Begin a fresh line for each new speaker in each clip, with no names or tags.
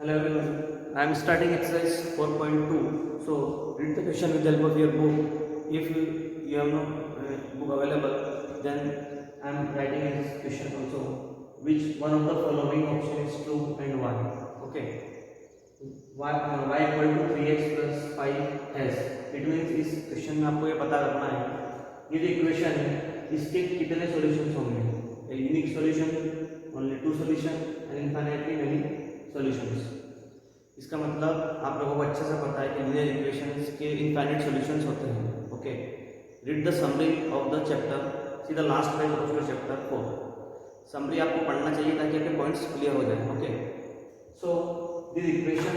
Hello everyone, I am starting exercise 4.2. So read the question with the help of your book. If you have no book available, then I am writing this question also. Which one of the following option is true and why? Okay. Y equal to 3x plus 5s. It means इस question में आपको ये पता करना है ये जो equation है इसके कितने सॉल्यूशंस होंगे. Unique solution, only two solution and infinitely many solutions. इसका मतलब आप लोगों को अच्छे से पता है कि लीनियर इक्वेशंस के इनफाइनाइट सॉल्यूशंस होते हैं. Okay, read the summary of the chapter. See the last page of your chapter 4. Summary आपको पढ़ना चाहिए ताकि आपके पॉइंट्स क्लियर हो जाए. Okay, so this equation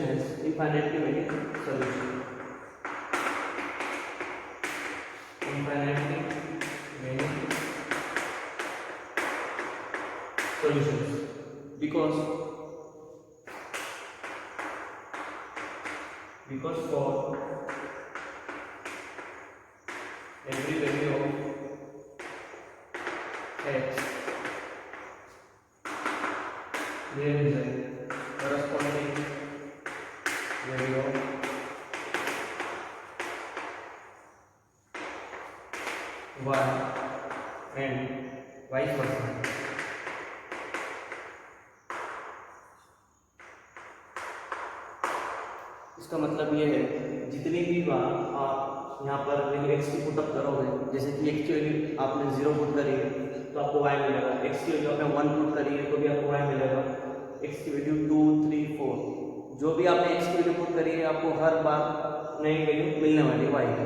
has infinitely many solution. Infinitely many solutions because for every value of x there is a corresponding value of y and vice versa. इसका मतलब ये है जितनी भी बार आप यहाँ पर वैल्यू x की पुटअप करोगे, जैसे कि x की वैल्यू आपने 0 पुट करी है तो आपको y मिलेगा, x की वैल्यू आपने 1 पुट करी है तो भी आपको y मिलेगा, x की वैल्यू 2, 3, 4 जो भी आपने x की वैल्यू पुट करी है आपको हर बार नई वैल्यू मिलने वाली है y की.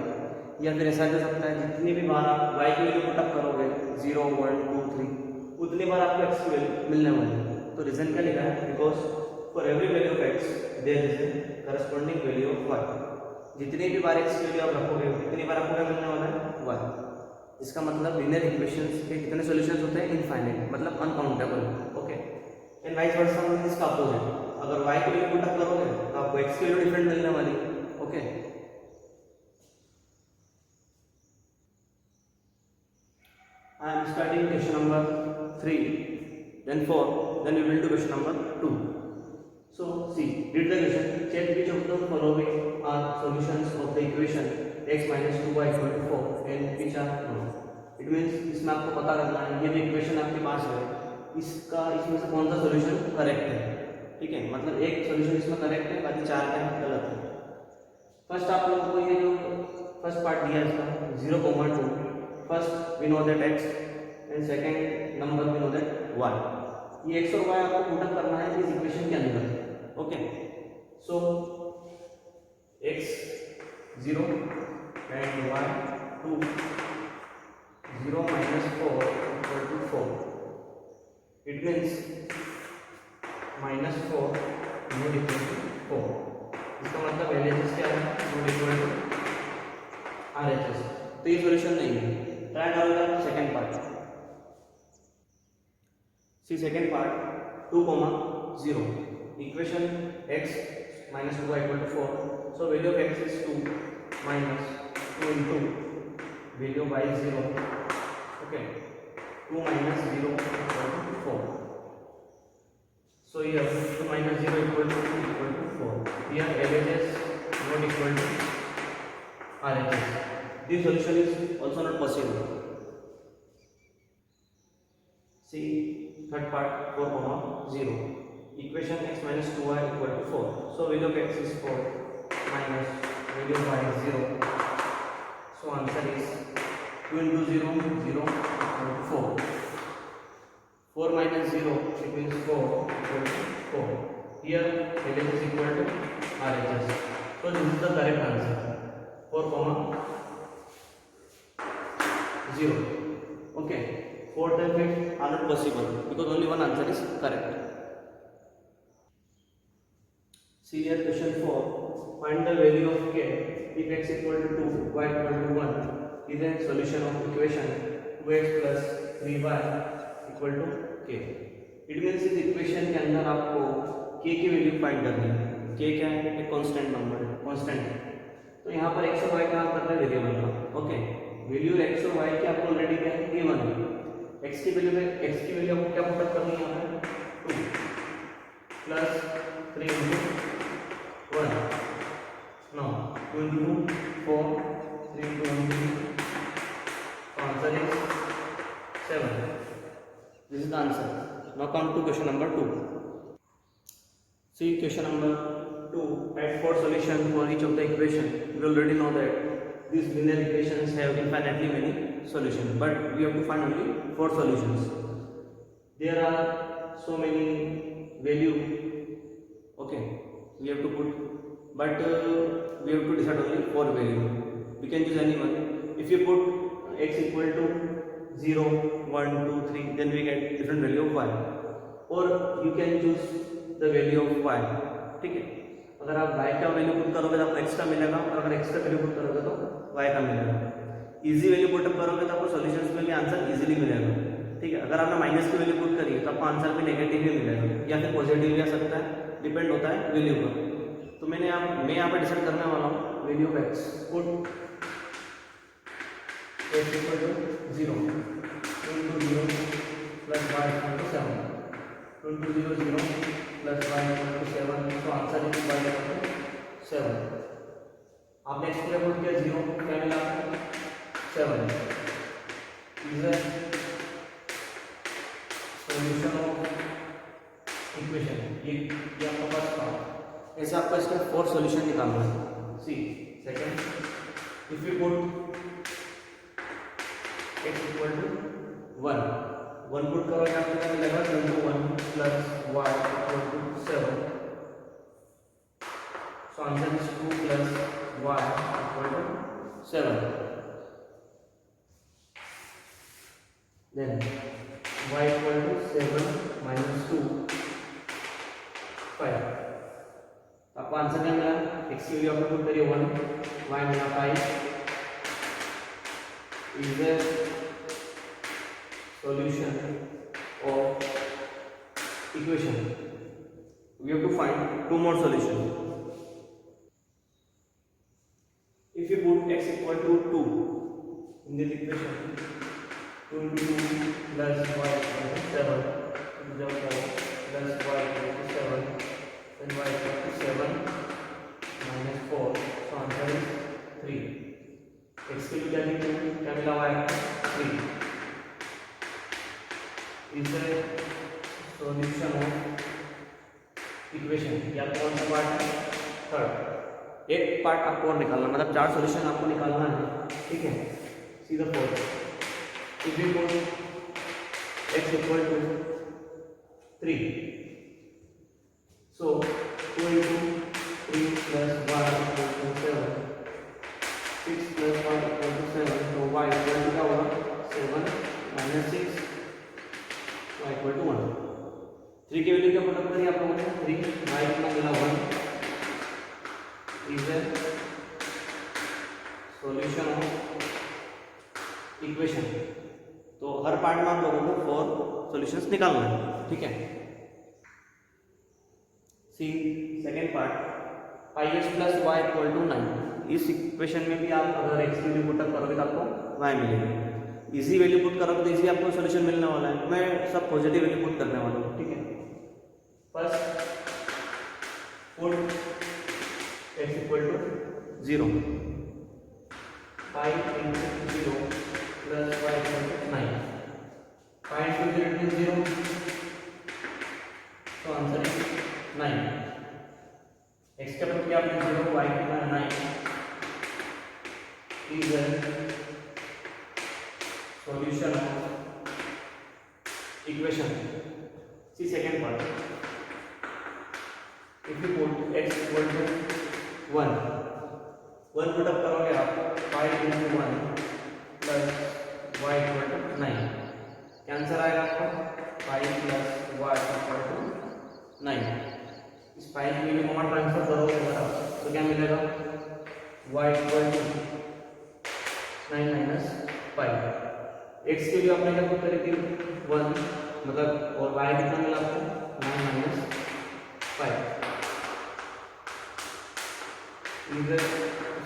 या फिर ऐसा हो सकता है जितनी भी बार आप y की वैल्यू पुटअप करोगे 0, 1, 2, 3 उतनी बार आपको x की वैल्यू मिलने वाली है. तो रीजन क्या लिखा है? Because for every value of x there is a corresponding value of y. जितनी भी बार x की वैल्यू आप रखोगे उतनी बार आपको क्या मिलने वाला है? y. इसका मतलब लीनियर इक्वेशंस के कितने सॉल्यूशंस होते हैं? इनफाइनाइट, मतलब uncountable. Okay, and vice versa में इसका अपोजिट. अगर y की वैल्यू पुट अप करोगे तो आपको x की वैल्यू डिफरेंट मिलने वाली है. Okay, I am starting question number 3, then 4, then we will do question number 2. So see, read the question. Check which of the following are solutions of the equation x minus 2y equal to 4 and which are not. It means इसमें आपको पता करना है ये जो equation आपके पास है इसमें से कौन सा सॉल्यूशन करेक्ट है. ठीक है, मतलब एक सॉल्यूशन इसमें करेक्ट है, बाकी 4 क्या गलत है. फर्स्ट आप लोगों को ये जो फर्स्ट पार्ट दिया है इसका 0,2. First we know that x and second number we know that y. ये x और y आपको पुट अप करना है इस इक्वेशन के अंदर. Okay, so x 0 and y 2, 0 minus 4 equal to 4. It means minus 4 not equal to 4. इसका मतलब LHS क्या है? not equal to RHS. तो ये सॉल्यूशन नहीं है. ट्राई करो second part. C second part 2, 0. Equation x minus 2y equal to 4. So value of x is 2 minus 2 into value of y is 0. Okay, 2 minus 0 equal to 4. So here 2 minus 0 equal to 2 equal to 4. Here LHS not equal to RHS. This solution is also not possible. See third part 4, 0. Equation x minus 2y equal to 4. So value of x is 4 minus value of y is 0. So answer is 2 into 0, 0 equal to 4. 4 minus 0 it means 4 equal to 4. Here LHS is equal to RHS. So this is the correct answer. 4, 0. Okay, 4th and 5th are not possible because only one answer is correct. See here question 4. Find the value of k if x equal to 2, y equal to 1 is a solution of equation 2x plus 3y equal to k. It means इस equation के अंदर आपको k की value find करनी है. k क्या है? एक कांस्टेंट नंबर है, कांस्टेंट है. तो यहाँ पर x और y का आप कर रहे हैं वेरिएबल का. ओके, वैल्यू x और y की आपको ऑलरेडी क्या है? गिवन है. x की वैल्यू आपको क्या पुट अप करनी है? 2 plus answer. Now come to question number 2. See question number 2. Add 4 solutions for each of the equation. We already know that these linear equations have infinitely many solutions, but we have to find only 4 solutions. There are so many value. Okay, we have to put, but we have to decide only 4 value. We can choose any one. If you put x equal to 0, 1, 2, 3, then we get different value of y. Or you can choose the value of y. ठीक है, अगर आप y का value put करोगे तो आपको x का मिलेगा, और अगर x का वैल्यू पुट करोगे तो y का मिलेगा. इजी वैल्यू पुट अप करोगे तो आपको सॉल्यूशंस में भी आंसर इजीली मिलेगा. ठीक है, अगर आपने माइनस की वैल्यू पुट करी है तो आपको आंसर भी नेगेटिव ही मिलेगा या फिर पॉजिटिव भी आ सकता है, डिपेंड होता है वैल्यू पर. तो मैं यहाँ पर डिसाइड करने वाला हूँ value of x. Put x equal to 0 into 0 plus y equal to 7 into 0 0 plus y equal to 7. तो answer is y equal to 7. आपने x के लिए पुट किया 0, क्या मिला आपको 7. Is a solution of equation. ये आपका फर्स्ट पार्ट. ऐसे आपको इसका 4 सॉल्यूशन निकालना है. C second, if you put x equal to 1 put करोगे आपको क्या मिलेगा 1 plus y equal to 7. So answer is 2 plus y equal to 7. Then y equal to 7 minus 2 5. आपको आंसर क्या मिला? x की वैल्यू आपने पुट करी 1, y मिला 5. Is the solution of equation. We have to find 2 more solutions. If you put x equal to 2 in this equation, 2 into 2 plus y equal to 7 into 4 plus y equal to 7, then y equal to 7 minus 4. So answer is 3. x की value क्या मिला y 3. Is the solution of equation. या कौन सा part है? Third. एक part आपको और निकालना, मतलब 4 सॉल्यूशन आपको निकालना है. ठीक है, see the fourth. If you put x equal to 3, so 2 into 3 plus y equal to 7, 6 plus y equal to 7. तो y equal to क्या होगा 7 minus 6, y equal to 1. 3 की वैल्यू क्या पुट अप करी आप लोगों ने 3, y कितना मिला 1. Is the solution of equation. तो हर पार्ट में आप लोगों को 4 सॉल्यूशंस निकालना है. ठीक है, C second part. x plus y equal to 9. इस इक्वेशन में भी आप अगर x की वैल्यू पुट अप करोगे तो आपको y मिलेगी. इजी वैल्यू पुट करोगे तो इजी आपको सॉल्यूशन मिलने वाला है. मैं सब पॉजिटिव वैल्यू पुट करने वाला हूँ. ठीक है, first put x equal to 0, 5 into 0 plus y equal to 9. 5 into 0 is 0, so answer is 9. x का पुट किया आपने 0, y कितना 9. is the solution of equation. See second part. If you put x equal to 1 put up करोगे आप 5 into 1 plus y equal to 9. Answer आएगा आपको 5 plus y equal to 9. इस 5 की वैल्यू कॉमन ट्रांसफर करोगे तो क्या मिलेगा y equal to 9 minus 5. x की वैल्यू आपने क्या पुट करी थी 1, मतलब और y कितना मिला आपको 9 minus 5. Is the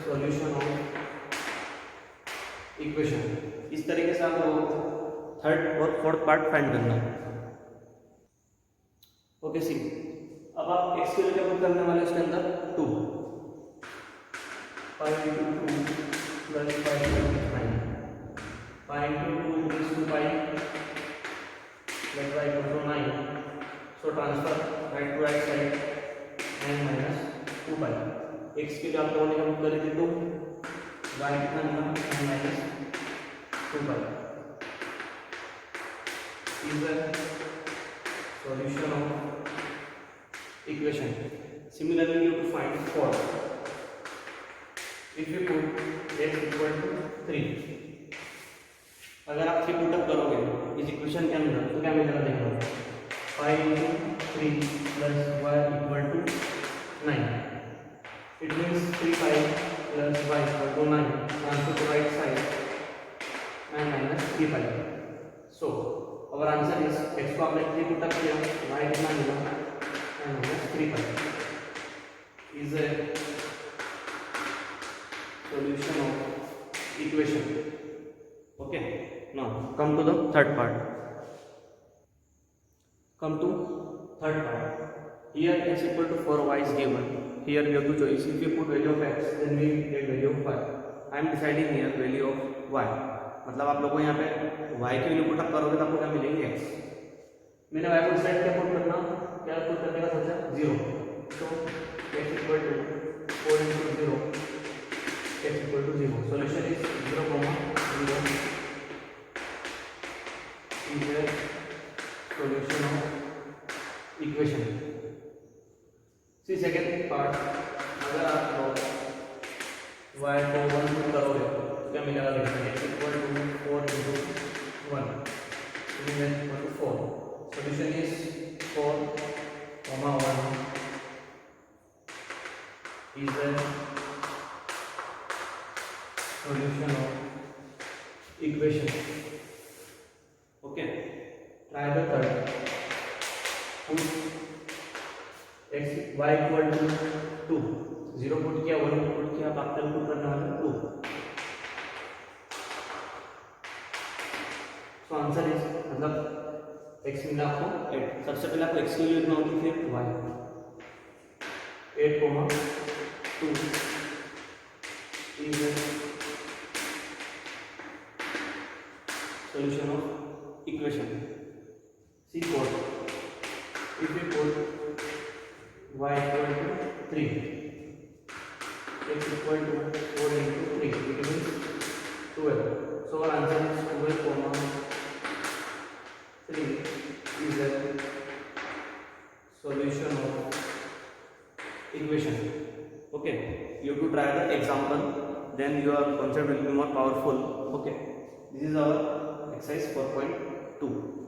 solution of equation. इस तरीके से आप लोगों को थर्ड और फोर्थ पार्ट फाइंड करना है. ओके सी, अब आप x की वैल्यू पुट करने वाले उसके अंदर 2, 5 into 2 plus 5 into 9. 5 into 2 is 2 pi let y equal to 9. So transfer right to right side 9 minus 2 pi. x के लिए आप लोगों ने हम करी थी 2, y कितना मिला 9 minus 2 pi. Is the solution of equation. Similarly, you have to find 4. If you put x equal to 3, अगर आप 3 पुटअप करोगे इस इक्वेशन के अंदर तो क्या मिलेगा देखो 5 into 3 plus y equal to 9. It means 3 pi plus y equal to 9. Transfer to right side 9 minus 3 pi. So our answer is x को आपने 3 पुटअप किया y कितना मिला 9 minus 3 pi. Is a solution of equation. Okay. Now come to the third part. Here x equal to 4y is given. Here we have to choose. If we put value of x, then we get value of y. I am deciding here value of y. मतलब आप लोगों को यहाँ पे y की value put up करोगे तो आपको क्या मिलेगी x. मैंने y को डिसाइड क्या पुट करना, क्या पुट करने का सोचा 0. तो x equal to 4 into 0. x equal to 0. Solution is 0, 0. Is the solution of equation. See second part. अगर आप लोग y को 1 पुट करोगे तो क्या मिलेगा देखिए x equal to 4 into 1. Means x equal to 4. Solution is 4, 1 is the solution of equation. Okay. Try the third. Put x y equal to 2. 0 put किया 1 पुट किया अब आपको पुट करने वाला 2. So आंसर इज मतलब x मिला आपको 8. सबसे पहले आपको x की वैल्यू लिखना होगी फिर y 8, 2 is the solution of equation. See 4. If we put y equal to 3, x equal to 4 into 3, it means 12. So our answer is 12, 3 is the solution of equation. Okay, you have to try the example, then your concept will be more powerful. Okay, this is our exercise 4.2.